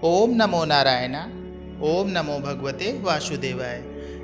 ओम नमो नारायण। ओम नमो भगवते वासुदेवाय।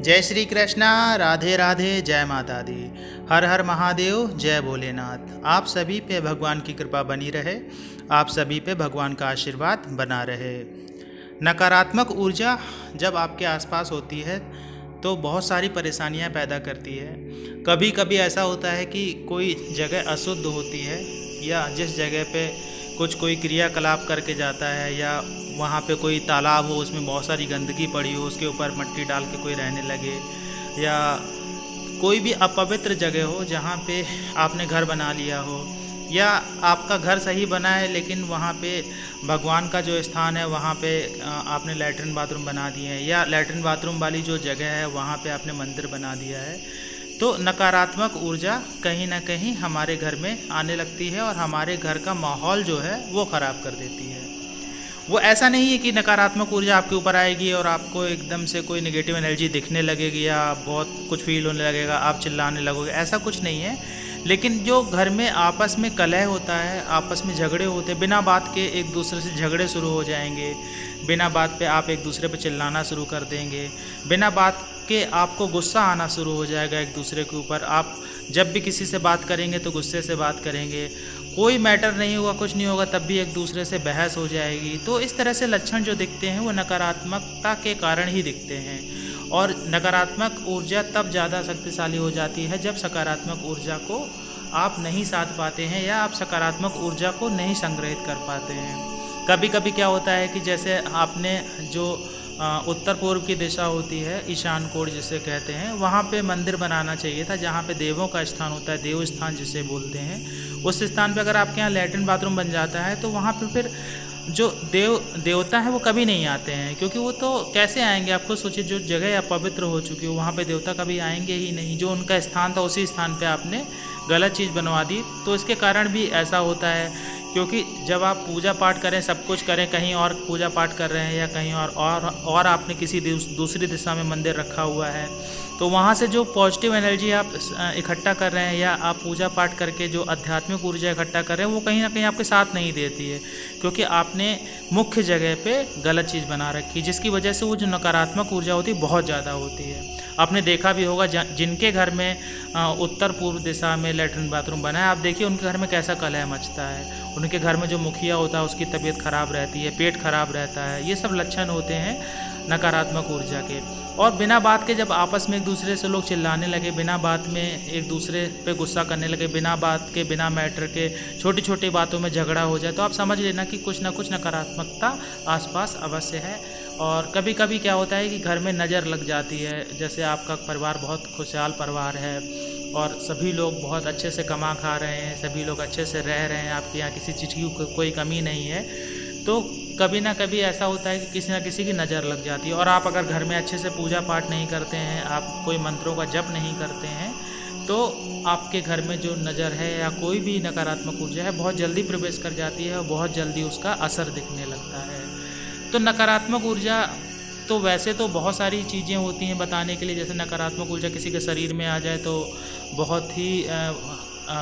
जय श्री कृष्णा। राधे राधे। जय माता दी। हर हर महादेव। जय भोलेनाथ। आप सभी पे भगवान की कृपा बनी रहे, आप सभी पे भगवान का आशीर्वाद बना रहे। नकारात्मक ऊर्जा जब आपके आसपास होती है तो बहुत सारी परेशानियां पैदा करती है। कभी कभी ऐसा होता है कि कोई जगह अशुद्ध होती है, या जिस जगह पे कोई क्रियाकलाप करके जाता है, या वहाँ पे कोई तालाब हो, उसमें बहुत सारी गंदगी पड़ी हो, उसके ऊपर मिट्टी डाल के कोई रहने लगे, या कोई भी अपवित्र जगह हो जहाँ पे आपने घर बना लिया हो, या आपका घर सही बना है लेकिन वहाँ पे भगवान का जो स्थान है वहाँ पे आपने लैट्रिन बाथरूम बना दिए हैं, या लैट्रिन बाथरूम वाली जो जगह है वहाँ पे आपने मंदिर बना दिया है, तो नकारात्मक ऊर्जा कहीं ना कहीं हमारे घर में आने लगती है और हमारे घर का माहौल जो है वो ख़राब कर देती है। वो ऐसा नहीं है कि नकारात्मक ऊर्जा आपके ऊपर आएगी और आपको एकदम से कोई नेगेटिव एनर्जी दिखने लगेगी या बहुत कुछ फील होने लगेगा, आप चिल्लाने लगोगे, ऐसा कुछ नहीं है। लेकिन जो घर में आपस में कलह होता है, आपस में झगड़े होते हैं, बिना बात के एक दूसरे से झगड़े शुरू हो जाएंगे, बिना बात पे आप एक दूसरे पे चिल्लाना शुरू कर देंगे, बिना बात के आपको गुस्सा आना शुरू हो जाएगा एक दूसरे के ऊपर। आप जब भी किसी से बात करेंगे तो गुस्से से बात करेंगे, कोई मैटर नहीं होगा, कुछ नहीं होगा, तब भी एक दूसरे से बहस हो जाएगी। तो इस तरह से लक्षण जो दिखते हैं वो नकारात्मकता के कारण ही दिखते हैं। और नकारात्मक ऊर्जा तब ज़्यादा शक्तिशाली हो जाती है जब सकारात्मक ऊर्जा को आप नहीं साध पाते हैं, या आप सकारात्मक ऊर्जा को नहीं संग्रहित कर पाते हैं। कभी कभी क्या होता है कि जैसे आपने जो उत्तर पूर्व की दिशा होती है, ईशान कोण जिसे कहते हैं, वहाँ पे मंदिर बनाना चाहिए था जहाँ पे देवों का स्थान होता है, देव स्थान जिसे बोलते हैं। उस स्थान पे अगर आपके यहाँ लैट्रिन बाथरूम बन जाता है तो वहाँ पे फिर जो देवता है वो कभी नहीं आते हैं, क्योंकि वो तो कैसे आएंगे। आपको सोचिए, जो जगह अपवित्र हो चुकी हो वहाँ पे देवता कभी आएंगे ही नहीं। जो उनका स्थान था उसी स्थान पे आपने गलत चीज़ बनवा दी। तो इसके कारण भी ऐसा होता है, क्योंकि जब आप पूजा पाठ करें, सब कुछ करें, कहीं और पूजा पाठ कर रहे हैं या कहीं और आपने किसी दूसरी दिशा में मंदिर रखा हुआ है, तो वहाँ से जो पॉजिटिव एनर्जी आप इकट्ठा कर रहे हैं या आप पूजा पाठ करके जो आध्यात्मिक ऊर्जा इकट्ठा कर रहे हैं वो कहीं ना कहीं आपके साथ नहीं देती है, क्योंकि आपने मुख्य जगह पे गलत चीज़ बना रखी, जिसकी वजह से वो जो नकारात्मक ऊर्जा होती है बहुत ज़्यादा होती है। आपने देखा भी होगा जिनके घर में उत्तर पूर्व दिशा में लैट्रिन बाथरूम बना है, आप देखिए उनके घर में कैसा कलह मचता है। उनके घर में जो मुखिया होता है उसकी तबीयत खराब रहती है, पेट खराब रहता है। ये सब लक्षण होते हैं नकारात्मक ऊर्जा के। और बिना बात के जब आपस में एक दूसरे से लोग चिल्लाने लगे, बिना बात में एक दूसरे पे गुस्सा करने लगे, बिना बात के, बिना मैटर के छोटी छोटी बातों में झगड़ा हो जाए, तो आप समझ लेना कि कुछ ना कुछ नकारात्मकता आसपास अवश्य है। और कभी कभी क्या होता है कि घर में नज़र लग जाती है। जैसे आपका परिवार बहुत खुशहाल परिवार है और सभी लोग बहुत अच्छे से कमा खा रहे हैं, सभी लोग अच्छे से रह रहे हैं, आपके यहाँ किसी चीज़ की कोई कमी नहीं है, तो कभी ना कभी ऐसा होता है कि किसी ना किसी की नज़र लग जाती है। और आप अगर घर में अच्छे से पूजा पाठ नहीं करते हैं, आप कोई मंत्रों का जप नहीं करते हैं, तो आपके घर में जो नज़र है या कोई भी नकारात्मक ऊर्जा है बहुत जल्दी प्रवेश कर जाती है और बहुत जल्दी उसका असर दिखने लगता है। तो नकारात्मक ऊर्जा तो वैसे तो बहुत सारी चीज़ें होती हैं बताने के लिए। जैसे नकारात्मक ऊर्जा किसी के शरीर में आ जाए तो बहुत ही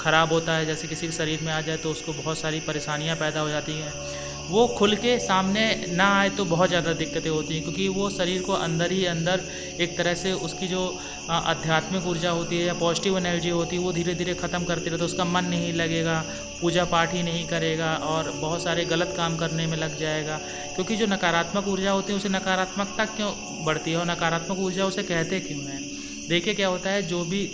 ख़राब होता है। जैसे किसी के शरीर में आ जाए तो उसको बहुत सारी परेशानियां पैदा हो जाती हैं। वो खुल के सामने ना आए तो बहुत ज़्यादा दिक्कतें होती हैं, क्योंकि वो शरीर को अंदर ही अंदर एक तरह से उसकी जो आध्यात्मिक ऊर्जा होती है या पॉजिटिव एनर्जी होती है वो धीरे धीरे ख़त्म करती रहती है। उसका मन नहीं लगेगा, पूजा पाठ ही नहीं करेगा और बहुत सारे गलत काम करने में लग जाएगा। क्योंकि जो नकारात्मक ऊर्जा होती है उसे नकारात्मकता क्यों बढ़ती है और नकारात्मक ऊर्जा उसे कहते क्यों हैं। देखिए क्या होता है, जो भी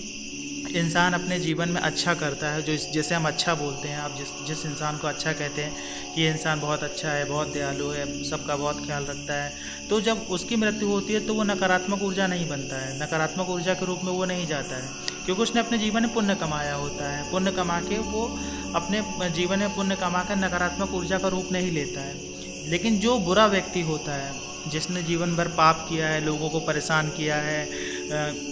इंसान अपने जीवन में अच्छा करता है, जो जैसे हम अच्छा बोलते हैं, आप जिस इंसान को अच्छा कहते हैं कि ये इंसान बहुत अच्छा है, बहुत दयालु है, सबका बहुत ख्याल रखता है, तो जब उसकी मृत्यु होती है तो वो नकारात्मक ऊर्जा नहीं बनता है, नकारात्मक ऊर्जा के रूप में वो नहीं जाता है, क्योंकि उसने अपने जीवन में पुण्य कमाया होता है। पुण्य कमा के वो अपने जीवन में पुण्य कमा कर नकारात्मक ऊर्जा का रूप नहीं लेता है। लेकिन जो बुरा व्यक्ति होता है, जिसने जीवन भर पाप किया है, लोगों को परेशान किया है,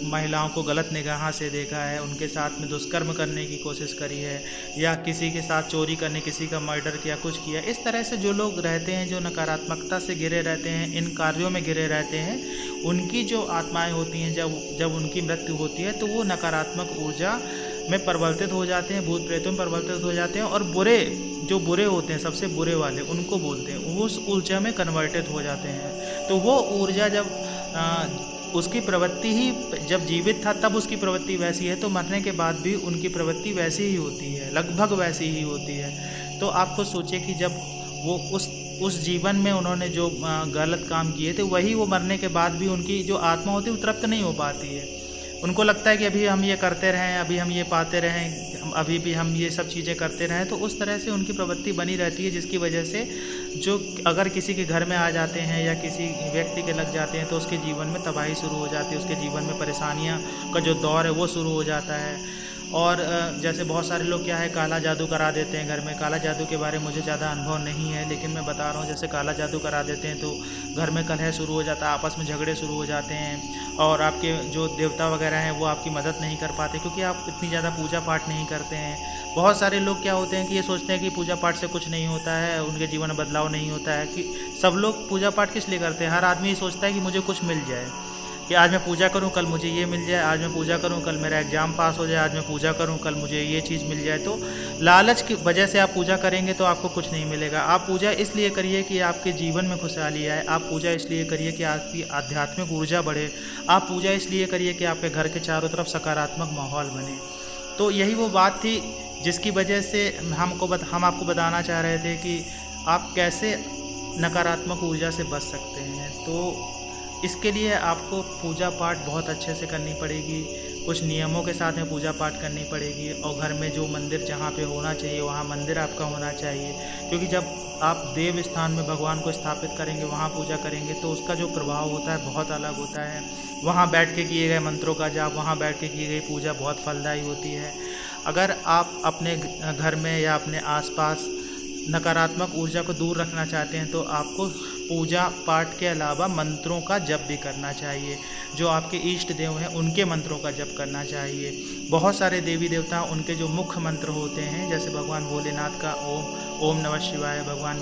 महिलाओं को गलत निगाह से देखा है, उनके साथ में दुष्कर्म करने की कोशिश करी है, या किसी के साथ चोरी करने, किसी का मर्डर किया, कुछ किया, इस तरह से जो लोग रहते हैं, जो नकारात्मकता से घिरे रहते हैं, इन कार्यों में घिरे रहते हैं, उनकी जो आत्माएं होती हैं जब उनकी मृत्यु होती है तो वो नकारात्मक ऊर्जा में परिवर्तित हो जाते हैं, भूत प्रेतों में परिवर्तित हो जाते हैं। और जो बुरे होते हैं, सबसे बुरे वाले, उनको बोलते हैं, वो उस ऊर्जा में कन्वर्टेड हो जाते हैं। तो वो ऊर्जा जब उसकी प्रवृत्ति ही जब जीवित था तब उसकी प्रवृत्ति वैसी है, तो मरने के बाद भी उनकी प्रवृत्ति वैसी ही होती है, लगभग वैसी ही होती है। तो आपको सोचिए कि जब वो उस जीवन में उन्होंने जो गलत काम किए थे, वही वो मरने के बाद भी उनकी जो आत्मा होती है वो तृप्त नहीं हो पाती है। उनको लगता है कि अभी हम ये करते रहें, अभी हम ये पाते रहें, अभी भी हम ये सब चीज़ें करते रहें। तो उस तरह से उनकी प्रवृत्ति बनी रहती है, जिसकी वजह से जो अगर किसी के घर में आ जाते हैं या किसी व्यक्ति के लग जाते हैं तो उसके जीवन में तबाही शुरू हो जाती है, उसके जीवन में परेशानियां का जो दौर है वो शुरू हो जाता है। और जैसे बहुत सारे लोग क्या है, काला जादू करा देते हैं घर में। काला जादू के बारे में मुझे ज़्यादा अनुभव नहीं है, लेकिन मैं बता रहा हूँ, जैसे काला जादू करा देते हैं तो घर में कलह शुरू हो जाता है, आपस में झगड़े शुरू हो जाते हैं, और आपके जो देवता वगैरह हैं वो आपकी मदद नहीं कर पाते, क्योंकि आप इतनी ज़्यादा पूजा पाठ नहीं करते हैं। बहुत सारे लोग क्या होते हैं कि ये सोचते हैं कि पूजा पाठ से कुछ नहीं होता है, उनके जीवन में बदलाव नहीं होता है। कि सब लोग पूजा पाठ किस लिए करते हैं? हर आदमी ये सोचता है कि मुझे कुछ मिल जाए, कि आज मैं पूजा करूं कल मुझे ये मिल जाए, आज मैं पूजा करूं कल मेरा एग्ज़ाम पास हो जाए, आज मैं पूजा करूं कल मुझे ये चीज़ मिल जाए। तो लालच की वजह से आप पूजा करेंगे तो आपको कुछ नहीं मिलेगा। आप पूजा इसलिए करिए कि आपके जीवन में खुशहाली आए, आप पूजा इसलिए करिए कि आपकी आध्यात्मिक ऊर्जा बढ़े, आप पूजा इसलिए करिए कि आपके घर के चारों तरफ सकारात्मक माहौल बने। तो यही वो बात थी जिसकी वजह से हम आपको बताना चाह रहे थे कि आप कैसे नकारात्मक ऊर्जा से बच सकते हैं। तो इसके लिए आपको पूजा पाठ बहुत अच्छे से करनी पड़ेगी, कुछ नियमों के साथ में पूजा पाठ करनी पड़ेगी, और घर में जो मंदिर जहाँ पे होना चाहिए वहाँ मंदिर आपका होना चाहिए। क्योंकि जब आप देव स्थान में भगवान को स्थापित करेंगे, वहाँ पूजा करेंगे, तो उसका जो प्रभाव होता है बहुत अलग होता है। वहाँ बैठ के किए गए मंत्रों का जाप, वहाँ बैठ के की गई पूजा बहुत फलदायी होती है। अगर आप अपने घर में या अपने आसपास नकारात्मक ऊर्जा को दूर रखना चाहते हैं तो आपको पूजा पाठ के अलावा मंत्रों का जप भी करना चाहिए। जो आपके इष्ट देव हैं उनके मंत्रों का जप करना चाहिए। बहुत सारे देवी देवता उनके जो मुख्य मंत्र होते हैं, जैसे भगवान भोलेनाथ का ओम नमः शिवाय, भगवान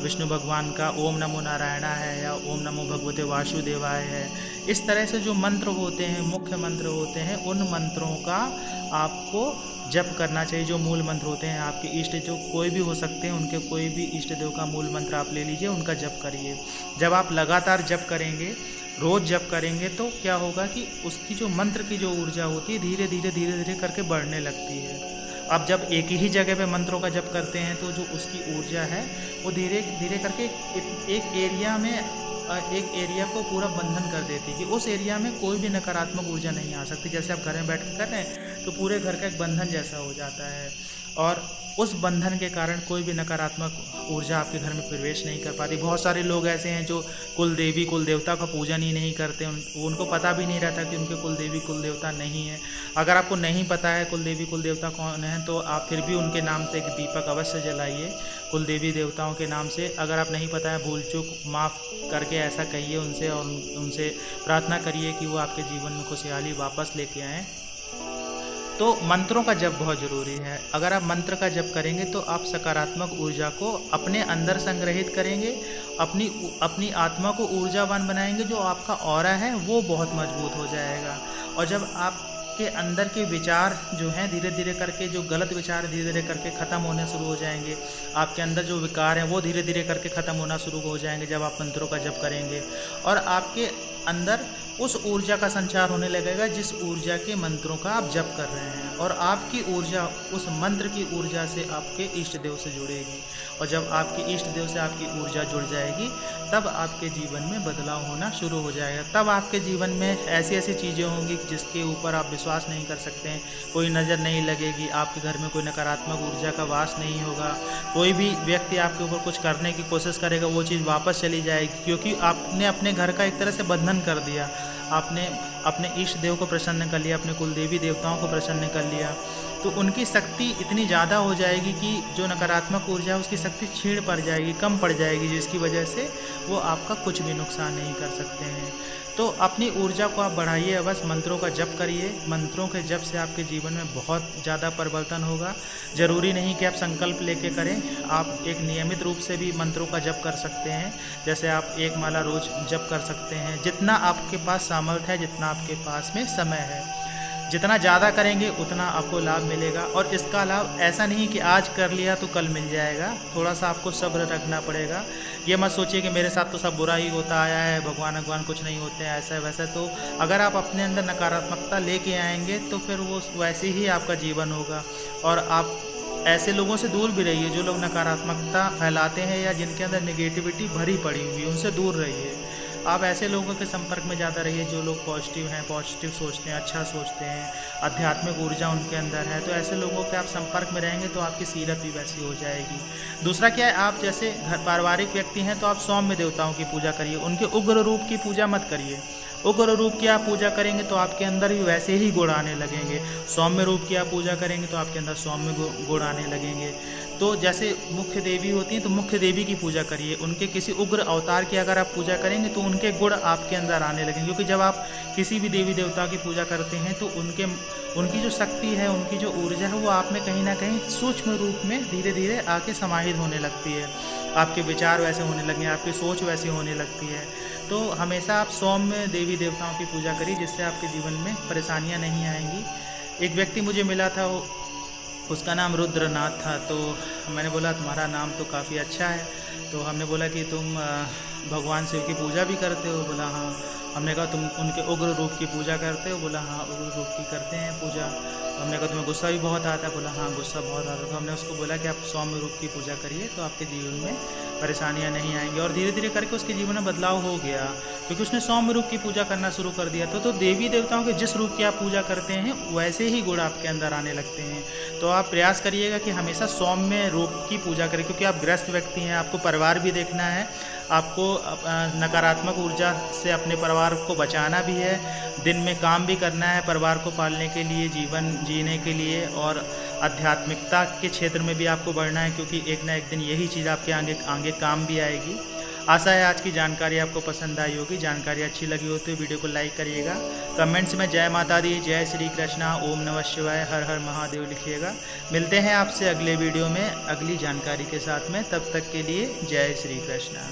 विष्णु भगवान का ओम नमो नारायणा है, या ओम नमो भगवते वासुदेवाय है। इस तरह से जो मंत्र होते हैं, मुख्य मंत्र होते हैं, उन मंत्रों का आपको जप करना चाहिए। जो मूल मंत्र होते हैं आपके इष्ट जो कोई भी हो सकते हैं, उनके कोई भी इष्ट देव का मूल मंत्र आप ले लीजिए, उनका जप करिए। जब आप लगातार जप करेंगे, रोज़ जप करेंगे, तो क्या होगा कि उसकी जो मंत्र की जो ऊर्जा होती है धीरे धीरे करके बढ़ने लगती है। आप जब एक ही जगह पे मंत्रों का जप करते हैं तो जो उसकी ऊर्जा है वो धीरे धीरे करके एक एरिया को पूरा बंधन कर देती है कि उस एरिया में कोई भी नकारात्मक ऊर्जा नहीं आ सकती। जैसे आप घर में बैठ कर रहे हैं तो पूरे घर का एक बंधन जैसा हो जाता है, और उस बंधन के कारण कोई भी नकारात्मक ऊर्जा आपके घर में प्रवेश नहीं कर पाती। बहुत सारे लोग ऐसे हैं जो कुल देवी कुल देवता का पूजन ही नहीं करते, उनको पता भी नहीं रहता कि उनके कुल देवी कुल देवता नहीं है। अगर आपको नहीं पता है कुल देवी कुल देवता कौन है तो आप फिर भी उनके नाम से एक दीपक अवश्य जलाइए, कुल देवी देवताओं के नाम से। अगर आप नहीं पता है, भूल चूक माफ़ करके ऐसा कहिए उनसे, और उनसे प्रार्थना करिए कि वो आपके जीवन में खुशहाली वापस लेके आएँ। तो मंत्रों का जप बहुत ज़रूरी है। अगर आप मंत्र का जप करेंगे तो आप सकारात्मक ऊर्जा को अपने अंदर संग्रहित करेंगे, अपनी आत्मा को ऊर्जावान बनाएंगे। जो आपका ऑरा है वो बहुत मजबूत हो जाएगा, और जब आपके अंदर के विचार जो हैं धीरे धीरे करके, जो गलत विचार धीरे धीरे करके ख़त्म होने शुरू हो जाएंगे, आपके अंदर जो विकार हैं वो धीरे धीरे करके ख़त्म होना शुरू हो जाएंगे जब आप मंत्रों का जप करेंगे। और आपके अंदर उस ऊर्जा का संचार होने लगेगा जिस ऊर्जा के मंत्रों का आप जप कर रहे हैं, और आपकी ऊर्जा उस मंत्र की ऊर्जा से आपके इष्ट देव से जुड़ेगी। और जब आपके इष्ट देव से आपकी ऊर्जा जुड़ जाएगी तब आपके जीवन में बदलाव होना शुरू हो जाएगा। तब आपके जीवन में ऐसी ऐसी चीज़ें होंगी जिसके ऊपर आप विश्वास नहीं कर सकते हैं, कोई नज़र नहीं लगेगी, आपके घर में कोई नकारात्मक ऊर्जा का वास नहीं होगा। कोई भी व्यक्ति आपके ऊपर कुछ करने की कोशिश करेगा वो चीज़ वापस चली जाएगी, क्योंकि आपने अपने घर का एक तरह से बंधन कर दिया। आपने अपने इष्ट देव को प्रसन्न कर लिया, अपने कुल देवी देवताओं को प्रसन्न कर लिया, तो उनकी शक्ति इतनी ज़्यादा हो जाएगी कि जो नकारात्मक ऊर्जा है उसकी शक्ति क्षीण पड़ जाएगी, कम पड़ जाएगी, जिसकी वजह से वो आपका कुछ भी नुकसान नहीं कर सकते हैं। तो अपनी ऊर्जा को आप बढ़ाइए, बस मंत्रों का जप करिए। मंत्रों के जप से आपके जीवन में बहुत ज़्यादा परिवर्तन होगा। ज़रूरी नहीं कि आप संकल्प लेके करें, आप एक नियमित रूप से भी मंत्रों का जप कर सकते हैं। जैसे आप एक माला रोज़ जप कर सकते हैं, जितना आपके पास सामर्थ्य है, जितना आपके पास में समय है। जितना ज़्यादा करेंगे उतना आपको लाभ मिलेगा। और इसका लाभ ऐसा नहीं कि आज कर लिया तो कल मिल जाएगा, थोड़ा सा आपको सब्र रखना पड़ेगा। ये मत सोचिए कि मेरे साथ तो सब बुरा ही होता आया है, भगवान कुछ नहीं होते हैं, ऐसा वैसा। तो अगर आप अपने अंदर नकारात्मकता लेके आएंगे तो फिर वो वैसे ही आपका जीवन होगा। और आप ऐसे लोगों से दूर भी रहिए जो लोग नकारात्मकता फैलाते हैं या जिनके अंदर नेगेटिविटी भरी पड़ी हुई है, उनसे दूर रहिए। आप ऐसे लोगों के संपर्क में ज़्यादा रहिए जो लोग पॉजिटिव हैं, पॉजिटिव सोचते हैं, अच्छा सोचते हैं, आध्यात्मिक ऊर्जा उनके अंदर है। तो ऐसे लोगों के आप संपर्क में रहेंगे तो आपकी सीरत भी वैसी हो जाएगी। दूसरा क्या है, आप जैसे घर पारिवारिक व्यक्ति हैं तो आप सौम्य देवताओं की पूजा करिए, उनके उग्र रूप की पूजा मत करिए। उग्र रूप की आप पूजा करेंगे तो आपके अंदर भी वैसे ही गुण आने लगेंगे। सौम्य रूप की आप पूजा करेंगे तो आपके अंदर सौम्य गुण आने लगेंगे। तो जैसे मुख्य देवी होती हैं तो मुख्य देवी की पूजा करिए, उनके किसी उग्र अवतार की अगर आप पूजा करेंगे तो उनके गुण आपके अंदर आने लगेंगे। क्योंकि जब आप किसी भी देवी देवता की पूजा करते हैं तो उनकी जो शक्ति है, उनकी जो ऊर्जा है, वो आप में कहीं ना कहीं सूक्ष्म रूप में धीरे धीरे आके समाहित होने लगती है। आपके विचार वैसे होने लगेंगे, आपकी सोच वैसी होने लगती है। तो हमेशा आप सौम्य देवी देवताओं की पूजा करिए, जिससे आपके जीवन में परेशानियां नहीं आएंगी। एक व्यक्ति मुझे मिला था, उसका नाम रुद्रनाथ था। तो मैंने बोला तुम्हारा नाम तो काफ़ी अच्छा है। तो हमने बोला कि तुम भगवान शिव की पूजा भी करते हो? बोला हाँ। हमने कहा तुम उनके उग्र रूप की पूजा करते हो? बोला हाँ, उग्र रूप की करते हैं पूजा। हमने कहा तुम्हें गुस्सा भी बहुत आता है? बोला हाँ, गुस्सा बहुत आता है। तो हमने उसको बोला कि आप सौम्य रूप की पूजा करिए तो आपके जीवन में परेशानियां नहीं आएंगी। और धीरे धीरे करके उसके जीवन में बदलाव हो गया, क्योंकि उसने सौम्य रूप की पूजा करना शुरू कर दिया। तो देवी देवताओं के जिस रूप की आप पूजा करते हैं वैसे ही गुण आपके अंदर आने लगते हैं। तो आप प्रयास करिएगा कि हमेशा सौम्य रूप की पूजा करें, क्योंकि आप ग्रस्त व्यक्ति हैं, आपको परिवार भी देखना है, आपको नकारात्मक ऊर्जा से अपने परिवार को बचाना भी है, दिन में काम भी करना है परिवार को पालने के लिए, जीवन जीने के लिए, और आध्यात्मिकता के क्षेत्र में भी आपको बढ़ना है, क्योंकि एक ना एक दिन यही चीज़ आपके आगे काम भी आएगी। आशा है आज की जानकारी आपको पसंद आई होगी। जानकारी अच्छी लगी हो तो वीडियो को लाइक करिएगा, कमेंट्स में जय माता दी, जय श्री कृष्णा, ओम नमः शिवाय, हर हर महादेव लिखिएगा। मिलते हैं आपसे अगले वीडियो में अगली जानकारी के साथ में, तब तक के लिए जय श्री कृष्णा।